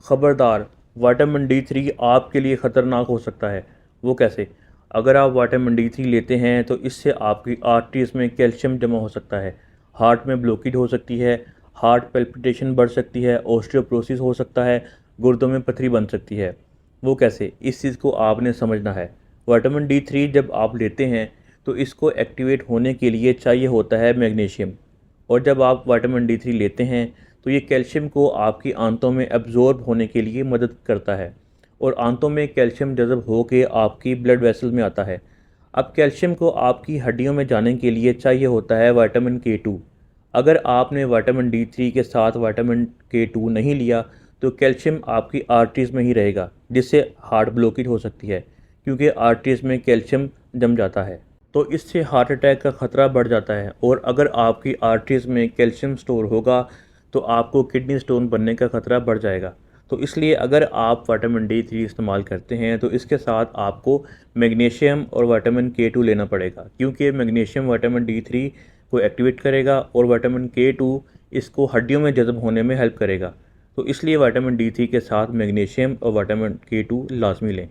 ख़बरदार, vitamin D3 आपके लिए ख़तरनाक हो सकता है। वो कैसे? अगर आप विटामिन D3 लेते हैं तो इससे आपकी आर्टरीज़ में कैल्शियम जमा हो सकता है, हार्ट में ब्लॉकेज हो सकती है, हार्ट पैल्पिटेशन बढ़ सकती है, ऑस्टियोपोरोसिस हो सकता है, गुर्दों में पथरी बन सकती है। वो कैसे? इस चीज़ को आपने समझना है। विटामिन D3 जब आप लेते हैं तो इसको एक्टिवेट होने के लिए चाहिए होता है मैग्नीशियम, और जब आप विटामिन D3 लेते हैं तो ये कैल्शियम को आपकी आंतों में एब्जॉर्ब होने के लिए मदद करता है, और आंतों में कैल्शियम जज़ब होकर आपकी ब्लड वेसल में आता है। अब कैल्शियम को आपकी हड्डियों में जाने के लिए चाहिए होता है विटामिन K2। अगर आपने विटामिन D3 के साथ विटामिन K2 नहीं लिया तो कैल्शियम आपकी आर्टरीज़ में ही रहेगा, जिससे हार्ट ब्लॉकेज हो सकती है, क्योंकि आर्टरीज़ में कैल्शियम जम जाता है। तो इससे हार्ट अटैक का ख़तरा बढ़ जाता है, और अगर आपकी आर्टरीज़ में कैल्शियम स्टोर होगा तो आपको किडनी स्टोन बनने का ख़तरा बढ़ जाएगा। तो इसलिए अगर आप विटामिन D3 इस्तेमाल करते हैं तो इसके साथ आपको मैग्नीशियम और विटामिन K2 लेना पड़ेगा, क्योंकि मैग्नीशियम विटामिन D3 को एक्टिवेट करेगा और विटामिन K2 इसको हड्डियों में जज़ब होने में हेल्प करेगा। तो इसलिए विटामिन D3 के साथ मैग्नीशियम और विटामिन K2 लाजमी लें।